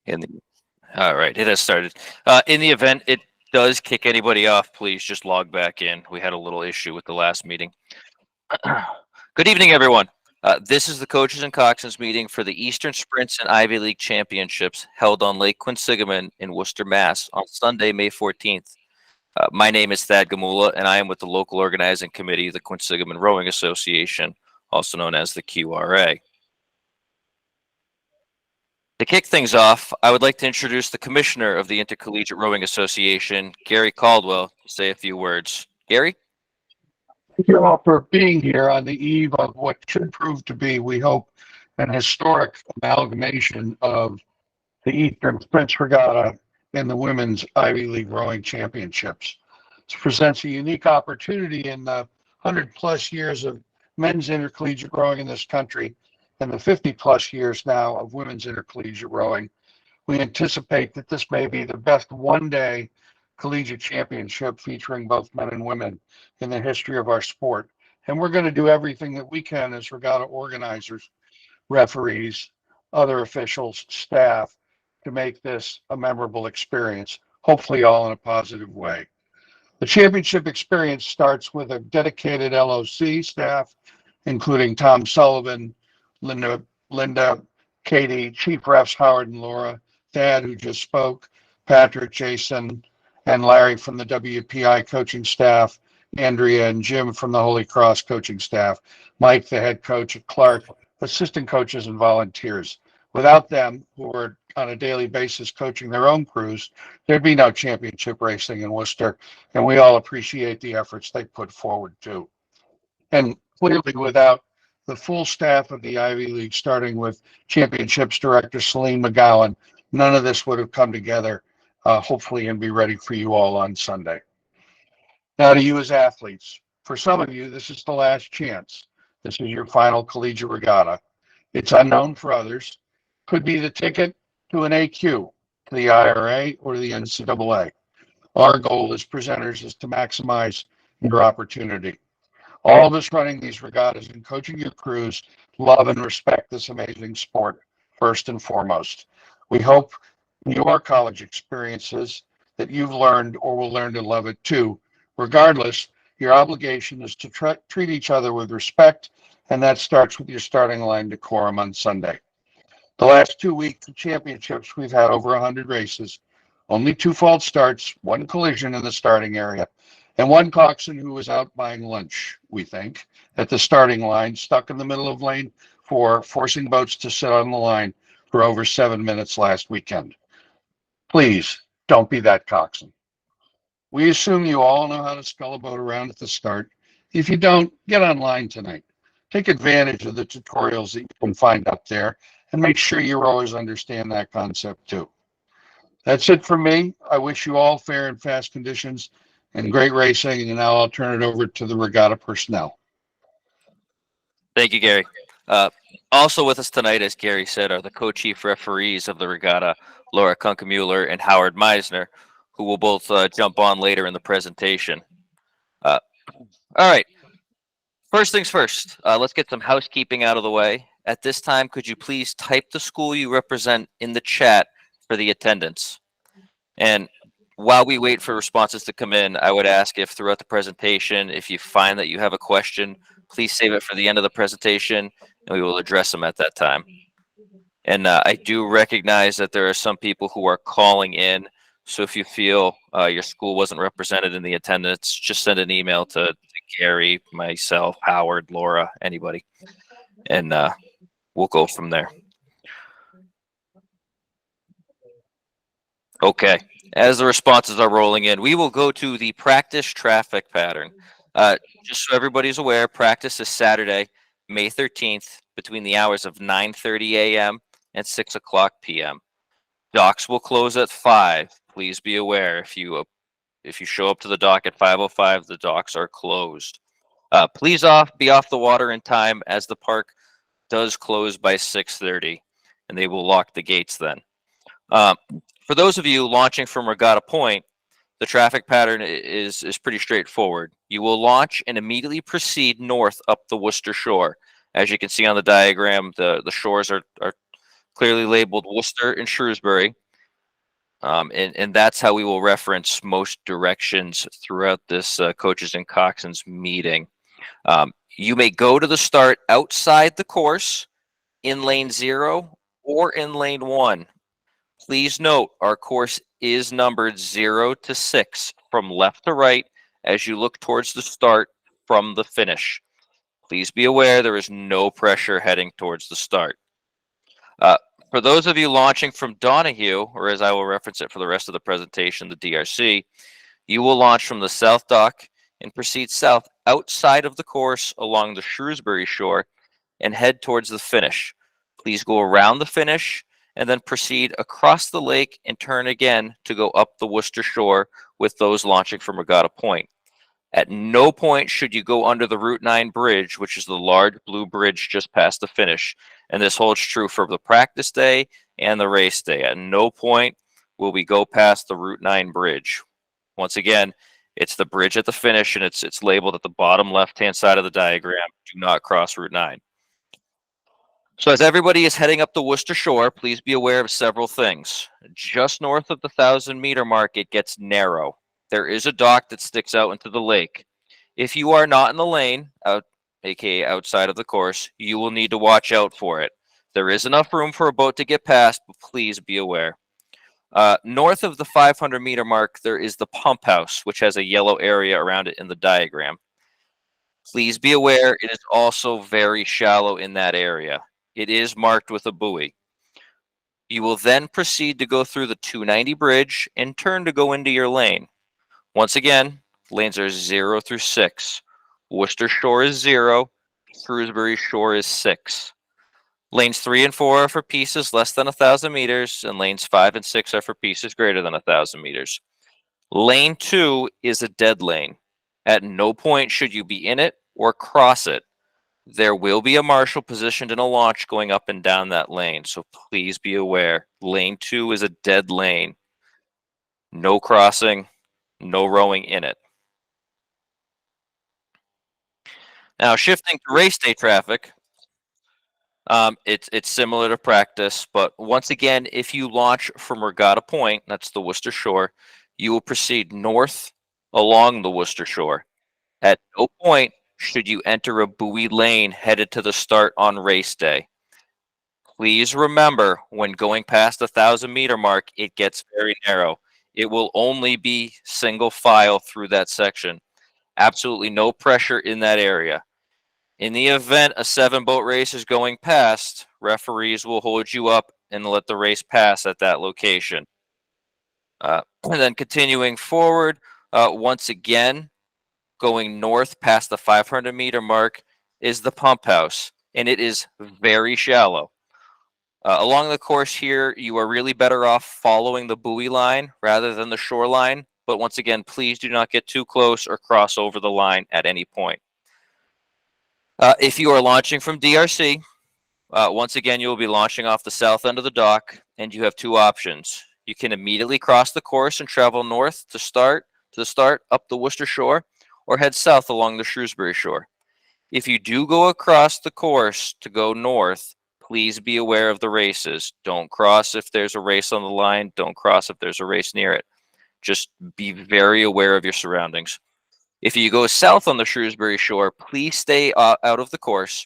All right, it has started. In the event it does kick anybody off, please just log back in. We had a little issue with the last meeting. Good evening, everyone. This is the Coaches and Coxswains meeting for the Eastern Sprints and Ivy League Championships held on Lake Quinsigamond in Worcester, Mass. on Sunday, May 14th. My name is Thad Gamula, and I am with the local organizing committee, the Quinsigamond Rowing Association, also known as the QRA. To kick things off, I would like to introduce the commissioner of the Intercollegiate Rowing Association, Gary Caldwell, to say a few words. Gary? Thank you all for being here on the eve of what should prove to be, we hope, an historic amalgamation of the Eastern Sprints Regatta and the Women's Ivy League Rowing Championships. This presents a unique opportunity in the 100-plus years of men's intercollegiate rowing in this country and the 50-plus years now of women's intercollegiate rowing. We anticipate that this may be the best one-day collegiate championship featuring both men and women in the history of our sport. And we're going to do everything that we can as regatta organizers, referees, other officials, staff, to make this a memorable experience, hopefully all in a positive way. The championship experience starts with a dedicated LOC staff, including Tom Sullivan, Linda, Katie, Chief Refs Howard and Laura, Thad, who just spoke, Patrick, Jason, and Larry from the WPI coaching staff, Andrea and Jim from the Holy Cross coaching staff, Mike, the head coach at Clark, assistant coaches and volunteers. Without them, who are on a daily basis coaching their own crews, there'd be no championship racing in Worcester, and we all appreciate the efforts they put forward too. And clearly, without the full staff of the Ivy League, starting with championships director Celine McGowan, none of this would have come together, hopefully, and be ready for you all on Sunday. Now to you as athletes. For some of you, this is the last chance. This is your final collegiate regatta. It's unknown for others. Could be the ticket to an AQ, to the IRA, or to the NCAA. Our goal as presenters is to maximize your opportunity. All of us running these regattas and coaching your crews love and respect this amazing sport, first and foremost. We hope your college experiences that you've learned or will learn to love it too. Regardless, your obligation is to treat each other with respect, and that starts with your starting line decorum on Sunday. The last 2 weeks of championships, we've had over 100 races, only 2 false starts, 1 collision in the starting area, and 1 coxswain who was out buying lunch, we think, at the starting line, stuck in the middle of lane 4, forcing boats to sit on the line for over 7 minutes last weekend. Please don't be that coxswain. We assume you all know how to scull a boat around at the start. If you don't, get online tonight. Take advantage of the tutorials that you can find up there and make sure your rowers understand that concept too. That's it for me. I wish you all fair and fast conditions and great racing, and now I'll turn it over to the regatta personnel. Thank you, Gary. Also with us tonight, as Gary said, are the co-chief referees of the regatta, Laura Kunkemuller and Howard Meisner, who will both jump on later in the presentation. All right. First things first, let's get some housekeeping out of the way. At this time, could you please type the school you represent in the chat for the attendance? And while we wait for responses to come in, I would ask if throughout the presentation, if you find that you have a question, please save it for the end of the presentation, and we will address them at that time. And I do recognize that there are some people who are calling in. So if you feel your school wasn't represented in the attendance, just send an email to Gary, myself, Howard, Laura, anybody, and we'll go from there. Okay. As the responses are rolling in, we will go to the practice traffic pattern. Just so everybody's aware, practice is Saturday, May 13th, between the hours of 9:30 a.m. and 6 o'clock p.m. Docks will close at 5. Please be aware, if you show up to the dock at 5:05, the docks are closed. Please be off the water in time, as the park does close by 6:30, and they will lock the gates then. For those of you launching from Regatta Point, the traffic pattern is pretty straightforward. You will launch and immediately proceed north up the Worcester shore. As you can see on the diagram, the shores are clearly labeled Worcester and Shrewsbury. And that's how we will reference most directions throughout this coaches and coxswains meeting. You may go to the start outside the course in lane 0 or in lane 1. Please note our course is numbered 0 to 6 from left to right as you look towards the start from the finish. Please be aware there is no pressure heading towards the start. For those of you launching from Donahue, or as I will reference it for the rest of the presentation, the DRC, you will launch from the south dock and proceed south outside of the course along the Shrewsbury shore and head towards the finish. Please go around the finish and then proceed across the lake and turn again to go up the Worcester shore with those launching from Regatta Point. At no point should you go under the Route 9 bridge, which is the large blue bridge just past the finish. And this holds true for the practice day and the race day. At no point will we go past the Route 9 bridge. Once again, it's the bridge at the finish, and it's labeled at the bottom left-hand side of the diagram. Do not cross Route 9. So as everybody is heading up the Worcester shore, please be aware of several things. Just north of the 1,000-meter mark, it gets narrow. There is a dock that sticks out into the lake. If you are not in the lane, aka outside of the course, you will need to watch out for it. There is enough room for a boat to get past, but please be aware. North of the 500-meter mark, there is the pump house, which has a yellow area around it in the diagram. Please be aware it is also very shallow in that area. It is marked with a buoy. You will then proceed to go through the 290 bridge and turn to go into your lane. Once again, lanes are 0 through 6. Worcester shore is 0. Shrewsbury shore is 6. Lanes 3 and 4 are for pieces less than 1,000 meters, and lanes 5 and 6 are for pieces greater than 1,000 meters. Lane 2 is a dead lane. At no point should you be in it or cross it. There will be a marshal positioned in a launch going up and down that lane, so please be aware. Lane 2 is a dead lane. No crossing, no rowing in it. Now, shifting to race day traffic, it's similar to practice, but once again, if you launch from Regatta Point, that's the Worcester shore, you will proceed north along the Worcester shore. At no point should you enter a buoy lane headed to the start on race day. Please remember, when going past the 1,000-meter mark, it gets very narrow. It will only be single file through that section. Absolutely no pressure in that area. In the event a 7-boat race is going past, referees will hold you up and let the race pass at that location. And then continuing forward, once again, going north past the 500-meter mark is the pump house, and it is very shallow. Along the course here, you are really better off following the buoy line rather than the shoreline. But once again, please do not get too close or cross over the line at any point. If you are launching from DRC, once again, you will be launching off the south end of the dock, and you have two options. You can immediately cross the course and travel north to the start up the Worcester shore, or head south along the Shrewsbury shore. If you do go across the course to go north, please be aware of the races. Don't cross if there's a race on the line. Don't cross if there's a race near it. Just be very aware of your surroundings. If you go south on the Shrewsbury shore, please stay out of the course.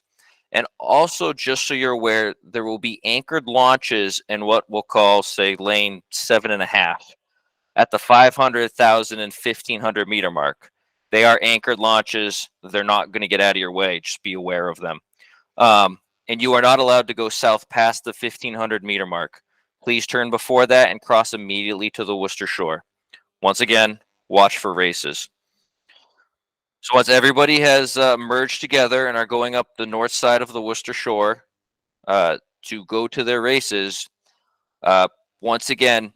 And also, just so you're aware, there will be anchored launches in what we'll call, say, lane 7.5 at the 500, 1,000, and 1,500 meter mark. They are anchored launches. They're not going to get out of your way. Just be aware of them. And you are not allowed to go south past the 1,500 meter mark. Please turn before that and cross immediately to the Worcester shore. Once again, watch for races. So once everybody has merged together and are going up the north side of the Worcester shore to go to their races, once again,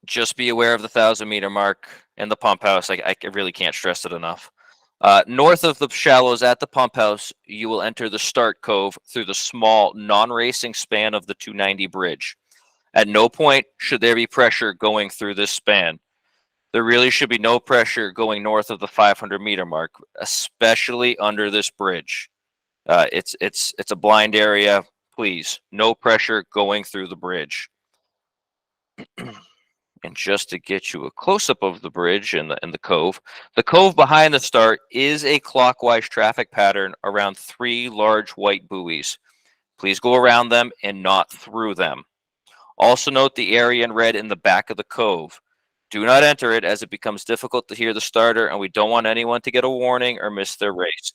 just be aware of the 1,000-meter mark and the pump house. I really can't stress it enough. North of the shallows at the pump house, you will enter the start cove through the small non-racing span of the 290 bridge. At no point should there be pressure going through this span. There really should be no pressure going north of the 500-meter mark, especially under this bridge. It's a blind area. please. No pressure going through the bridge. And just to get you a close-up of the bridge and the cove behind the start is a clockwise traffic pattern around 3 large white buoys. Please go around them and not through them. Also note the area in red in the back of the cove. Do not enter it, as it becomes difficult to hear the starter, and we don't want anyone to get a warning or miss their race.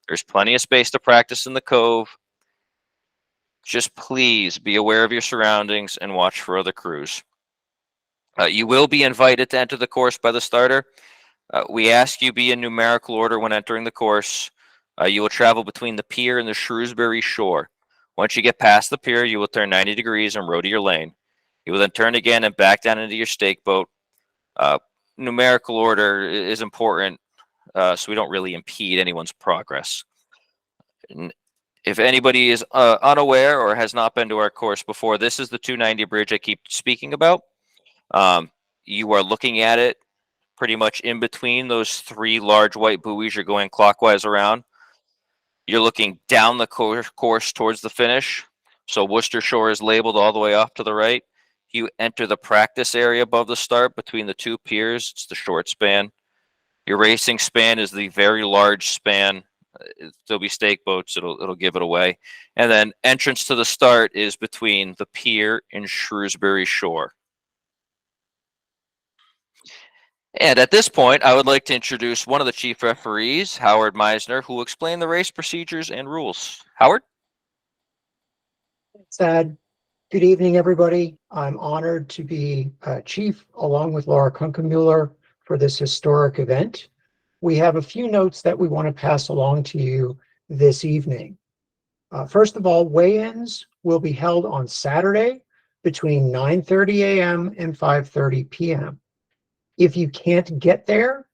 There's plenty of space to practice in the cove. Just please be aware of your surroundings and watch for other crews. You will be invited to enter the course by the starter. We ask you be in numerical order when entering the course. You will travel between the pier and the Shrewsbury shore. Once you get past the pier, you will turn 90 degrees and row to your lane. You will then turn again and back down into your stake boat. Numerical order is important, so we don't really impede anyone's progress. And if anybody is unaware or has not been to our course before, this is the 290 bridge I keep speaking about. You are looking at it pretty much in between those 3 large white buoys. You're going clockwise around. You're looking down the course towards the finish. So Worcester Shore is labeled all the way off to the right. You enter the practice area above the start between the 2 piers. It's the short span. Your racing span is the very large span. There'll be stake boats. It'll give it away. And then entrance to the start is between the pier and Shrewsbury Shore. And at this point, I would like to introduce one of the chief referees, Howard Meisner, who will explain the race procedures and rules. Howard? Thanks, Ed. Good evening, everybody. I'm honored to be chief, along with Laura Kunkemuller, for this historic event. We have a few notes that we want to pass along to you this evening. First of all, weigh-ins will be held on Saturday between 9:30 a.m. and 5:30 p.m. If you can't get there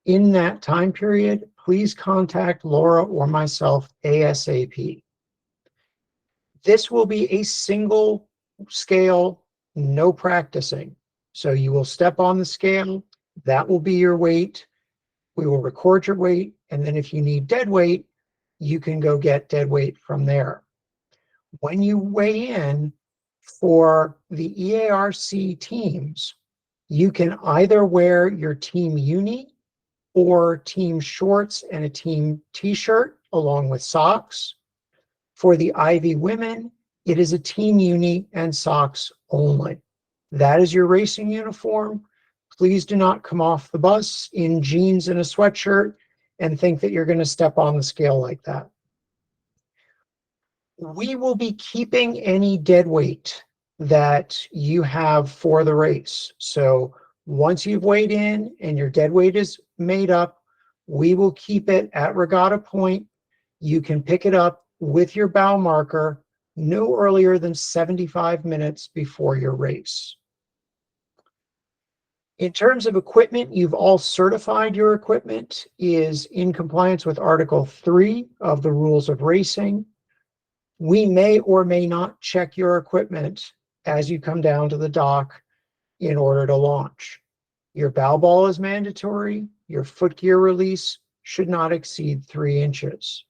in that time period, please contact Laura or myself ASAP. This will be a single scale, no practicing. So you will step on the scale, that will be your weight. We will record your weight, and then if you need dead weight, you can go get dead weight from there. When you weigh in for the EARC teams, you can either wear your team uni or team shorts and a team t-shirt along with socks. For the Ivy women, it is a team uni and socks only. That is your racing uniform. Please do not come off the bus in jeans and a sweatshirt and think that you're going to step on the scale like that. We will be keeping any dead weight that you have for the race. So once you've weighed in and your dead weight is made up, we will keep it at regatta point. You can pick it up with your bow marker no earlier than 75 minutes before your race. In terms of equipment, you've all certified your equipment is in compliance with Article 3 of the Rules of Racing. We may or may not check your equipment as you come down to the dock in order to launch. Your bow ball is mandatory. Your foot gear release should not exceed 3 inches.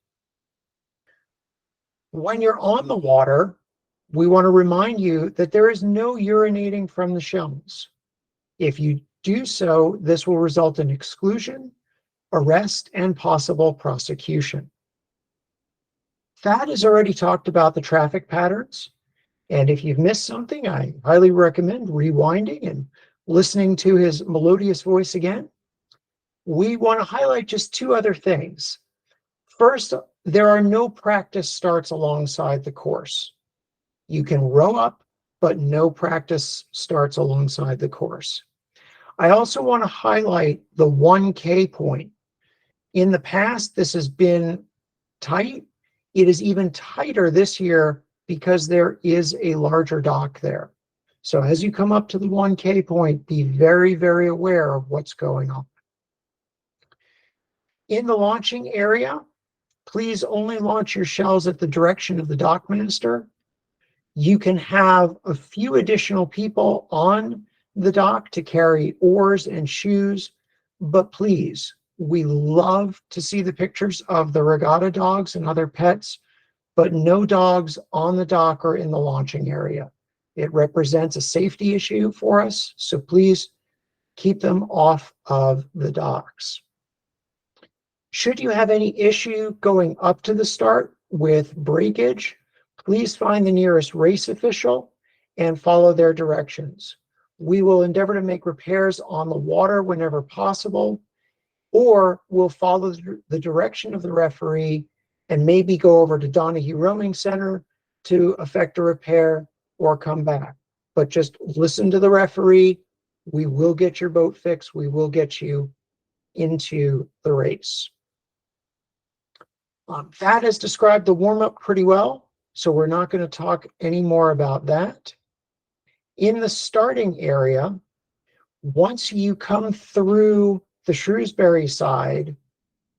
When you're on the water, we want to remind you that there is no urinating from the shells. If you do so, this will result in exclusion, arrest, and possible prosecution. Thad has already talked about the traffic patterns. And if you've missed something, I highly recommend rewinding and listening to his melodious voice again. We want to highlight just 2 other things. First, there are no practice starts alongside the course. You can row up, but no practice starts alongside the course. I also want to highlight the 1K point. In the past, this has been tight. It is even tighter this year because there is a larger dock there. So as you come up to the 1K point, be very, very aware of what's going on. In the launching area, please only launch your shells at the direction of the dockmaster. You can have a few additional people on the dock to carry oars and shoes, but please, we love to see the pictures of the regatta dogs and other pets, but no dogs on the dock or in the launching area. It represents a safety issue for us, so please keep them off of the docks. Should you have any issue going up to the start with breakage, please find the nearest race official and follow their directions. We will endeavor to make repairs on the water whenever possible, or we'll follow the direction of the referee and maybe go over to Donahue Rowing Center to effect a repair or come back. But just listen to the referee. We will get your boat fixed. We will get you into the race. That has described the warm-up pretty well, so we're not going to talk any more about that. In the starting area, once you come through the Shrewsbury side,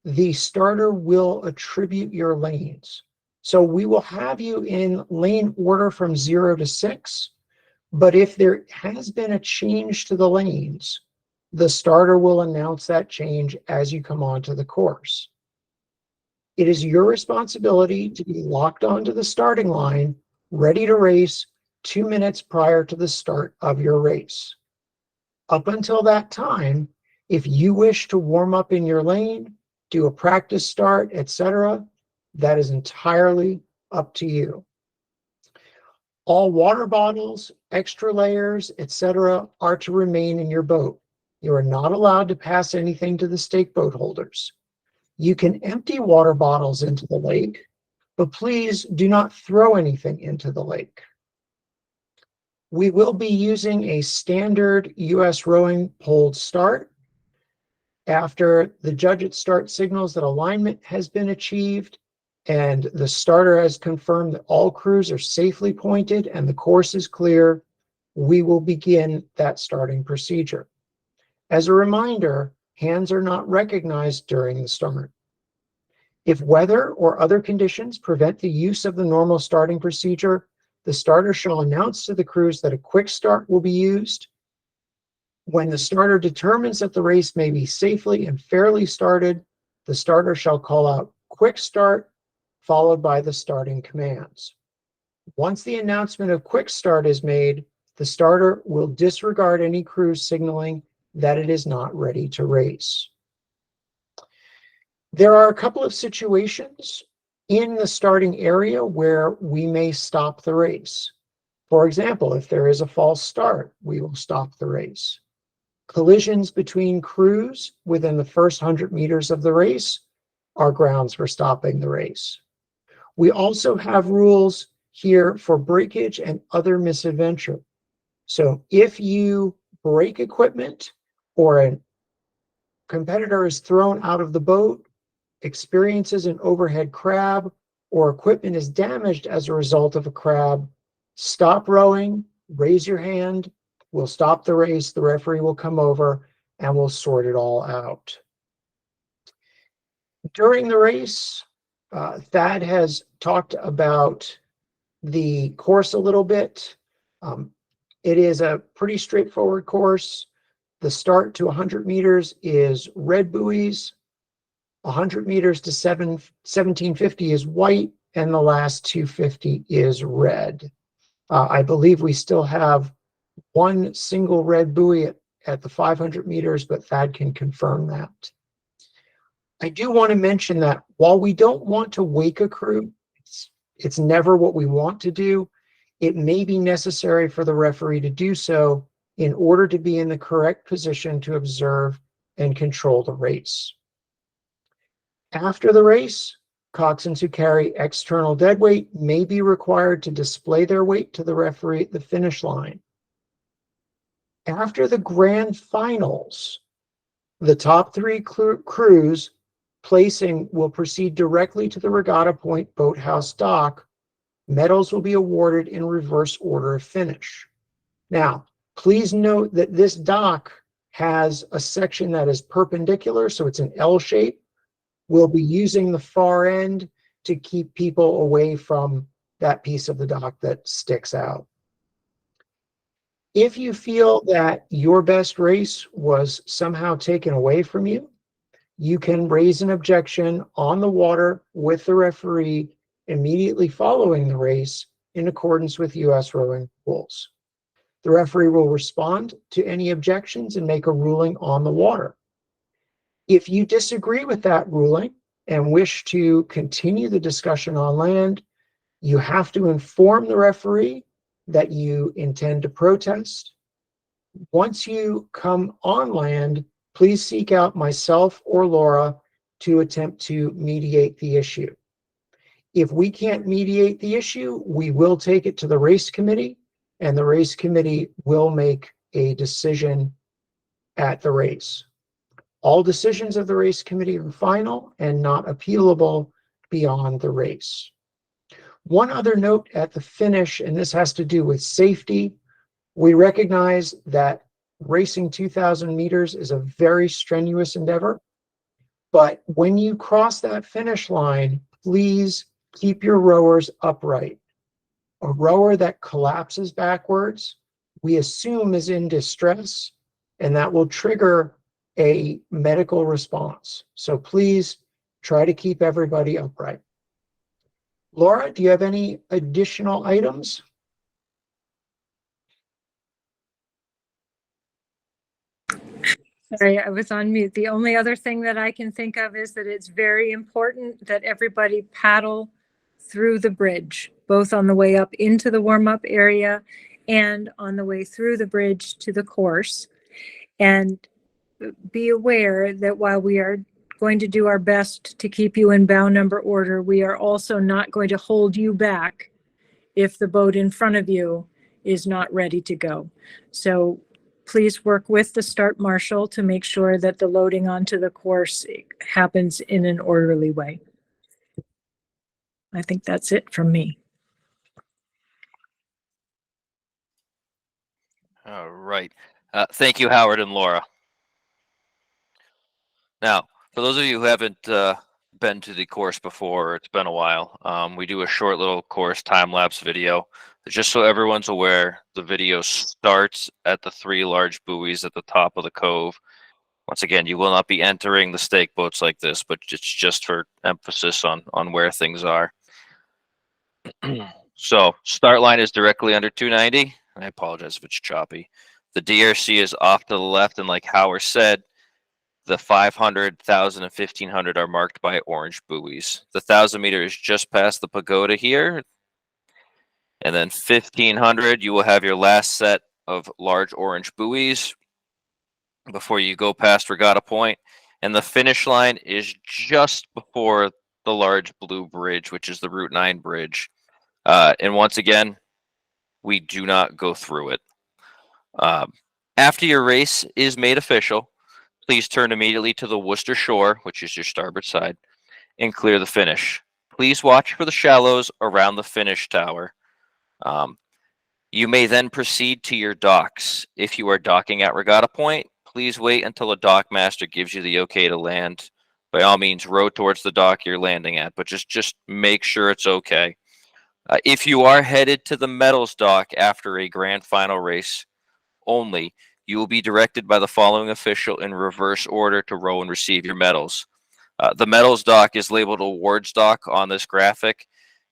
the starter will attribute your lanes. So we will have you in lane order from 0 to 6, but if there has been a change to the lanes, the starter will announce that change as you come onto the course. It is your responsibility to be locked onto the starting line, ready to race 2 minutes prior to the start of your race. Up until that time, if you wish to warm up in your lane, do a practice start, etc., that is entirely up to you. All water bottles, extra layers, etc., are to remain in your boat. You are not allowed to pass anything to the stake boat holders. You can empty water bottles into the lake, but please do not throw anything into the lake. We will be using a standard U.S. rowing poled start. After the judge at start signals that alignment has been achieved and the starter has confirmed that all crews are safely pointed and the course is clear, we will begin that starting procedure. As a reminder, hands are not recognized during the start. If weather or other conditions prevent the use of the normal starting procedure, the starter shall announce to the crews that a quick start will be used. When the starter determines that the race may be safely and fairly started, the starter shall call out quick start, followed by the starting commands. Once the announcement of quick start is made, the starter will disregard any crews signaling that it is not ready to race. There are a couple of situations in the starting area where we may stop the race. For example, if there is a false start, we will stop the race. Collisions between crews within the first 100 meters of the race are grounds for stopping the race. We also have rules here for breakage and other misadventure. So if you break equipment or a competitor is thrown out of the boat, experiences an overhead crab, or equipment is damaged as a result of a crab, stop rowing, raise your hand, we'll stop the race, the referee will come over, and we'll sort it all out. During the race, Thad has talked about the course a little bit. It is a pretty straightforward course. The start to 100 meters is red buoys, 100 meters to 1750 is white, and the last 250 is red. I believe we still have one single red buoy at the 500 meters, but Thad can confirm that. I do want to mention that while we don't want to wake a crew, it's never what we want to do. It may be necessary for the referee to do so in order to be in the correct position to observe and control the race. After the race, coxswains who carry external deadweight may be required to display their weight to the referee at the finish line. After the grand finals, the top 3 crews placing will proceed directly to the Regatta Point Boathouse dock. Medals will be awarded in reverse order of finish. Now, please note that this dock has a section that is perpendicular, so it's an L shape. We'll be using the far end to keep people away from that piece of the dock that sticks out. If you feel that your best race was somehow taken away from you, you can raise an objection on the water with the referee immediately following the race in accordance with U.S. rowing rules. The referee will respond to any objections and make a ruling on the water. If you disagree with that ruling and wish to continue the discussion on land, you have to inform the referee that you intend to protest. Once you come on land, please seek out myself or Laura to attempt to mediate the issue. If we can't mediate the issue, we will take it to the race committee, and the race committee will make a decision at the race. All decisions of the race committee are final and not appealable beyond the race. One other note at the finish, and this has to do with safety. We recognize that racing 2,000 meters is a very strenuous endeavor, but when you cross that finish line, please keep your rowers upright. A rower that collapses backwards, we assume is in distress, and that will trigger a medical response. So please try to keep everybody upright. Laura, do you have any additional items? Sorry, I was on mute. The only other thing that I can think of is that it's very important that everybody paddle through the bridge, both on the way up into the warm-up area and on the way through the bridge to the course. And be aware that while we are going to do our best to keep you in bow number order, we are also not going to hold you back if the boat in front of you is not ready to go. So please work with the start marshal to make sure that the loading onto the course happens in an orderly way. I think that's it from me. All right. Thank you, Howard and Laura. Now, for those of you who haven't been to the course before, it's been a while, we do a short little course time-lapse video. Just so everyone's aware, the video starts at the 3 large buoys at the top of the cove. Once again, you will not be entering the stake boats like this, but it's just for emphasis on where things are. So, start line is directly under 290. I apologize if it's choppy. The DRC is off to the left, and like Howard said, the 500, 1,000, and 1,500 are marked by orange buoys. The 1,000 meter is just past the pagoda here. And then 1,500, you will have your last set of large orange buoys before you go past Regatta Point. And the finish line is just before the large blue bridge, which is the Route 9 bridge. And once again, we do not go through it. After your race is made official, please turn immediately to the Worcester shore, which is your starboard side, and clear the finish. Please watch for the shallows around the finish tower. You may then proceed to your docks. If you are docking at Regatta Point, please wait until a dock master gives you the okay to land. By all means, row towards the dock you're landing at, but just make sure it's okay. If you are headed to the medals dock after a grand final race only, you will be directed by the following official in reverse order to row and receive your medals. The medals dock is labeled awards dock on this graphic,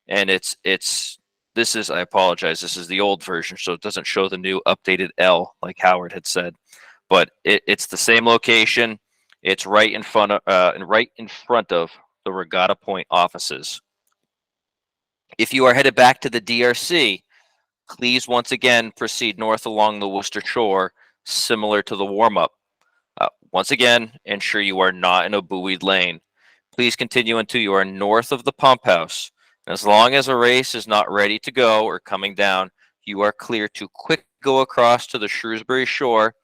and this is, I apologize, this is the old version, so it doesn't show the new updated L like Howard had said, but it's the same location. It's right in front of the Regatta Point offices. If you are headed back to the DRC, please once again proceed north along the Worcester shore, similar to the warm-up. Once again, ensure you are not in a buoyed lane. Please continue until you are north of the pump house. As long as a race is not ready to go or coming down, you are clear to quick go across to the Shrewsbury shore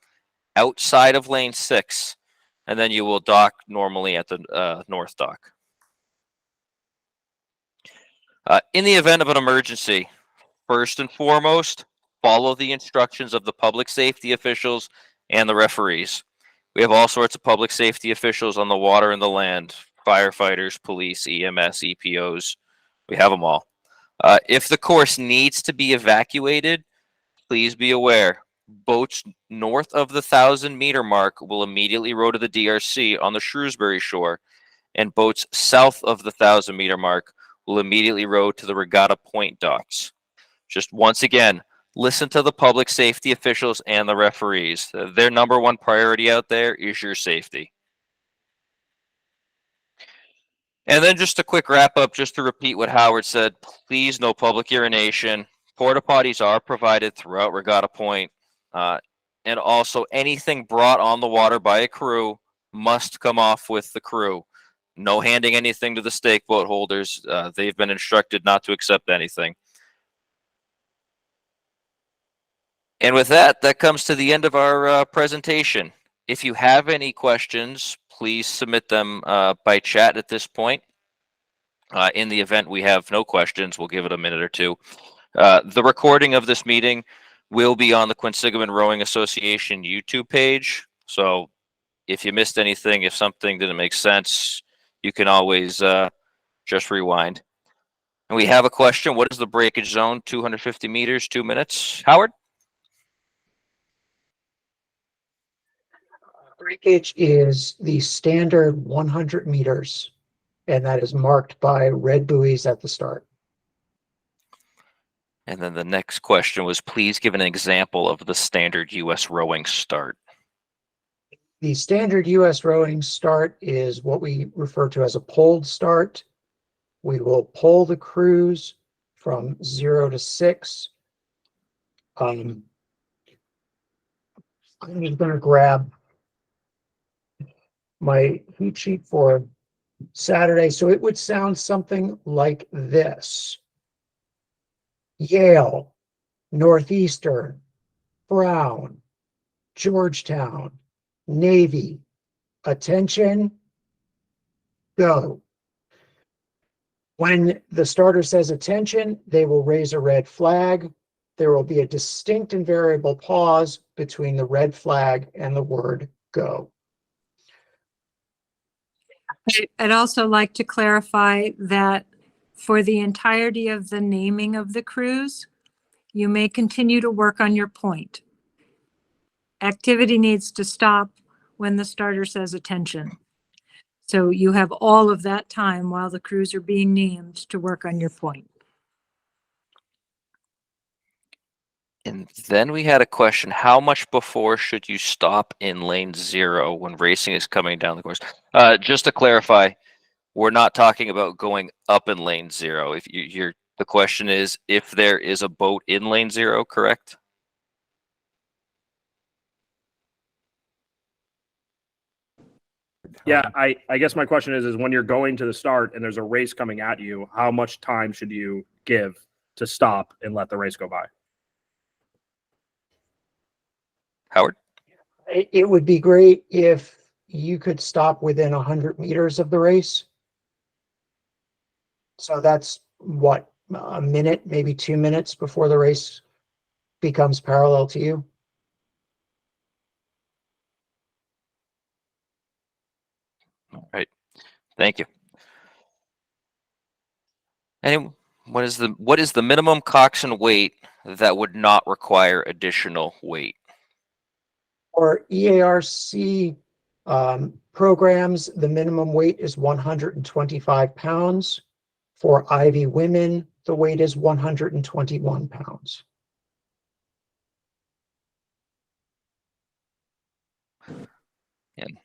outside of lane 6, and then you will dock normally at the north dock. In the event of an emergency, first and foremost, follow the instructions of the public safety officials and the referees. We have all sorts of public safety officials on the water and the land, firefighters, police, EMS, EPOs. We have them all. If the course needs to be evacuated, please be aware, boats north of the 1,000 meter mark will immediately row to the DRC on the Shrewsbury shore, and boats south of the 1,000 meter mark will immediately row to the Regatta Point docks. Just once again, listen to the public safety officials and the referees. Their number one priority out there is your safety. And then just a quick wrap up, just to repeat what Howard said, please no public urination. Porta potties are provided throughout Regatta Point. And also anything brought on the water by a crew must come off with the crew. No handing anything to the stake boat holders. They've been instructed not to accept anything. And with that, that comes to the end of our presentation. If you have any questions, please submit them by chat at this point. In the event we have no questions, we'll give it a minute or two. The recording of this meeting will be on the Quinsigamond Rowing Association YouTube page. So if you missed anything, if something didn't make sense, you can always just rewind. And we have a question. What is the breakage zone? 250 meters, 2 minutes. Howard? Breakage is the standard 100 meters, and that is marked by red buoys at the start. And then the next question was, please give an example of the standard U.S. rowing start. The standard U.S. rowing start is what we refer to as a poled start. We will pull the crews from 0 to 6. I'm just going to grab my heat sheet for Saturday. So it would sound something like this. Yale, Northeastern, Brown, Georgetown, Navy, attention, go. When the starter says attention, they will raise a red flag. There will be a distinct and variable pause between the red flag and the word go. I'd also like to clarify that for the entirety of the naming of the cruise, you may continue to work on your point. Activity needs to stop when the starter says attention. So you have all of that time while the crews are being named to work on your point. And then we had a question, how much before should you stop in lane 0 when racing is coming down the course? Just to clarify, we're not talking about going up in lane 0. If the question is if there is a boat in lane 0, correct? Yeah, I guess my question is when you're going to the start and there's a race coming at you, how much time should you give to stop and let the race go by? Howard? It would be great if you could stop within 100 meters of the race. So that's what, a minute, maybe 2 minutes before the race becomes parallel to you. All right. Thank you. And what is the minimum coxswain weight that would not require additional weight? For EARC programs, the minimum weight is 125 pounds. For Ivy women, the weight is 121 pounds. And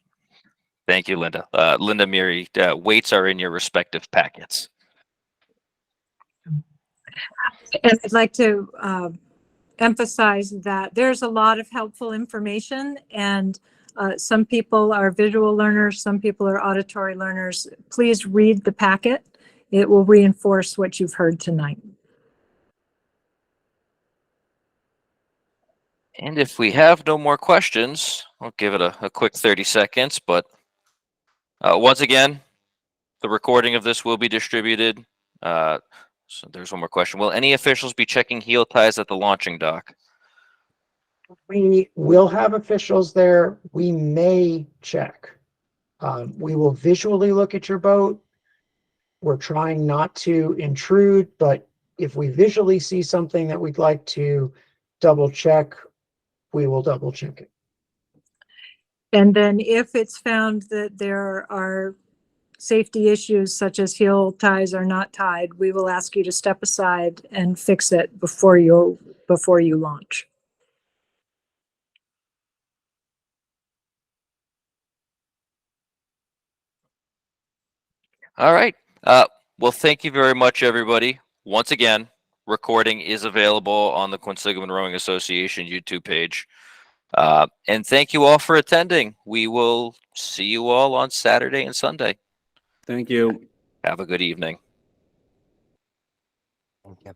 thank you, Linda. Linda Miri, weights are in your respective packets. And I'd like to emphasize that there's a lot of helpful information, and some people are visual learners, some people are auditory learners. Please read the packet. It will reinforce what you've heard tonight. And if we have no more questions, I'll give it a quick 30 seconds. But once again, the recording of this will be distributed. So there's one more question. Will any officials be checking heel ties at the launching dock? We will have officials there. We may check. We will visually look at your boat. We're trying not to intrude, but if we visually see something that we'd like to double check, we will double check it. And then if it's found that there are safety issues such as heel ties are not tied, we will ask you to step aside and fix it before you launch. All right. Well, thank you very much, everybody. Once again, recording is available on the Quinsigamond Rowing Association YouTube page. And thank you all for attending. We will see you all on Saturday and Sunday. Thank you. Have a good evening. Thank you.